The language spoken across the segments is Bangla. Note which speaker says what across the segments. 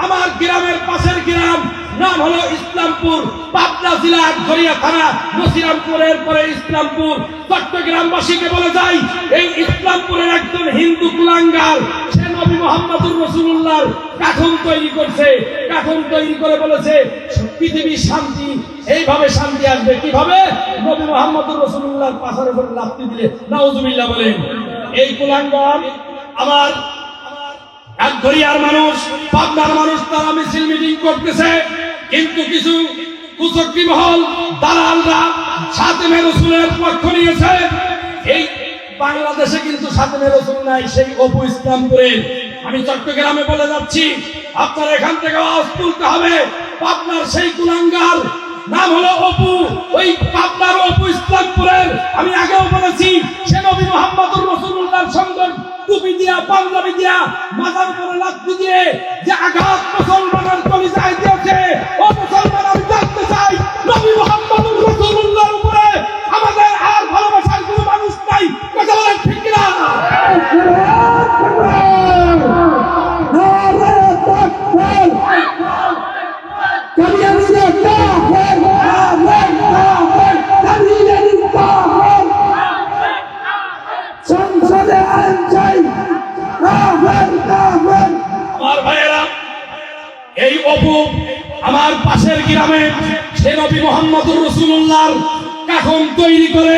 Speaker 1: আমার গ্রামের পাশের গ্রাম, নাম হলো ইসলামপুর, পাবনা জেলা আটঘরিয়া থানা, নসিরামপুরের পরে ইসলামপুর। চট্টগ্রামবাসীকে বলে যাই, এই ইসলামপুরের একজন হিন্দু কুলাঙ্গার, সে নবী মুহাম্মদুর রাসূলুল্লাহর কাঠন তৈরি করছে। কাঠন তৈরি করে বলেছে পৃথিবীর শান্তি, এইভাবে শান্তি আসবে কিভাবে? নবী মুহাম্মদুর রাসূলুল্লাহর পাশার উপর লাফতি দিলে। নাউজুবিল্লাহ বলেন। এই কুলাঙ্গার আমার আটঘরিয়ার মানুষ, পাবনার মানুষ, তারা মিছিল মিটিং করতেছে, কিন্তু কিছু কুচক্রী মহল, দালালরা খাতেমে রাসূলের পক্ষ নিয়েছে। এই বাংলাদেশে কিন্তু খাতেমে রাসূল নাই, সেই অপু ইসলামপুরের। আমি চট্টগ্রামে বলে যাচ্ছি, আপনার এখান থেকে আওয়াজ তুলতে হবে। পাবনার সেই কুলাঙ্গার নাম হলো অপু, ওই পাবনার অপু ইসলামপুরের। আমি আগেও বলেছি, সে নবী মুহাম্মদুর রাসূলুল্লাহর সঙ্গে টুপি দিয়া, পাঞ্জাবি দিয়া, মাথার উপরে লাঠি দিয়ে যে আঘাত মুসলমানের কলিজায় দিয়েছে, ও মুসলমান, আমি জানতে চাই, নবী মুহাম্মদুর রাসূলুল্লাহর উপরে আমাদের আর ভালোবাসার কোনো মানুষ নাই। কথা বলেন ঠিক কিনা? আমার ভাইয়েরা, এই অপু আমার পাশের গ্রামে সে নবী মুহাম্মদুর রাসূলুল্লাহর কাঠন তৈরি করে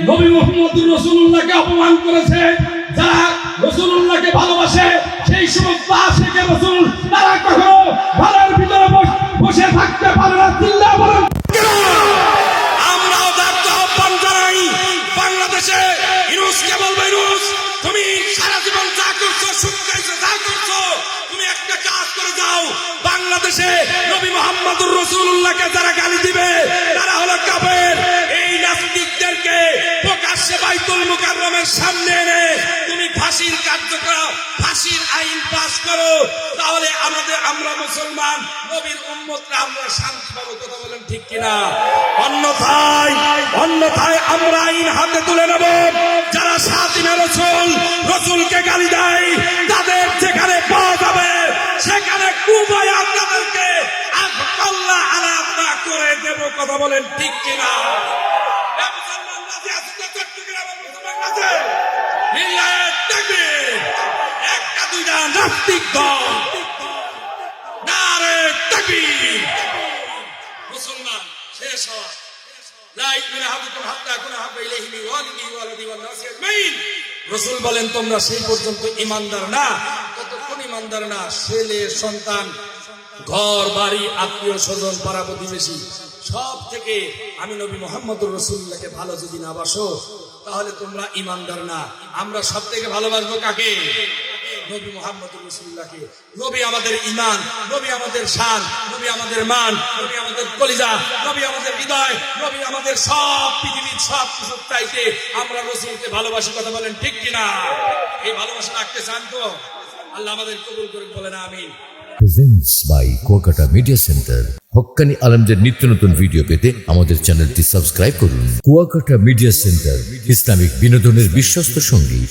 Speaker 1: নবী মুহাম্মদুর রাসূলুল্লাহকে অপমান করেছে। যারা রাসূলুল্লাহকে ভালোবাসে, সেই সমস্ত আশিকে রাসূল, তারা কখনো ঘরের ভিতরে বসে থাকতে পারে না। চিল্লা বলেন।
Speaker 2: আমরাও তার আহ্বান জানাই, বাংলাদেশে ইউনূসকে বলবো, ইউনূস, তুমি সারা জীবন যা করছো, সুখ খাইছো, যা করছো, তুমি একটা কাজ করে যাও। বাংলাদেশে নবী মুহাম্মদুর রাসূলুল্লাহকে যারা গালি দিবে, তারা হলো কাফের। এই নাস্তিকদেরকে প্রকাশ্যে বাইতুল মুকাররমের সামনে এনে তুমি ফাঁসির কার্যক্রম, ফাঁসির আইন পাস করো, তাহলে আমরা মুসলমান নবীর উম্মতরা আমরা শান্তি পাবো। কথা বলেন ঠিক কিনা? অন্যথায় আমরা আইন হাতে তুলে নেব। যারা খাতেমে রাসূলকে গালি দেয়, তাদের যেখানে পাওয়া যাবে সেখানে কুবায়া তাদেরকে আল্লাহ আলাদা করে দেব। কথা বলেন ঠিক কিনা? একটা দুইটা নাস্তিক দল, নারে তাকবীর, মুসলমান শেষ হওয়া। রাসূল বলেন, তোমরা সেই পর্যন্ত ঈমানদার না, ততক্ষণ ঈমানদার না। ছেলে সন্তান, ঘর বাড়ি, আত্মীয় স্বজন, পাড়া প্রতিবেশী, সব থেকে আমি নবী মুহাম্মদুর রাসূলুল্লাহকে ভালো যদি না বাসো, তাহলে তোমরা ঈমানদার না। আমরা সব থেকে ভালোবাসবো কাকে? নবী মুহাম্মদুর রাসূলুল্লাহকে। নবী আমাদের ঈমান, নবী আমাদের শান, নবী আমাদের মান, নবী আমাদের কলিজা, নবী আমাদের হৃদয়, নবী আমাদের সব পৃথিবীর সব কিছু চাইতে আমরা রাসূলকে ভালোবাসি। কথা বলেন ঠিক কিনা? এই ভালোবাসা রাখতে চান তো? আল্লাহ আমাদের কবুল করুন, বলেন আমিন।
Speaker 3: Presents by Kuakata media centre. হক্কানি আলেমদের নিত্য নতুন ভিডিও পেতে আমাদের চ্যানেলটি সাবস্ক্রাইব করুন। কুয়াকাটা মিডিয়া সেন্টার, ইসলামিক বিনোদনের বিশ্বস্ত সঙ্গী।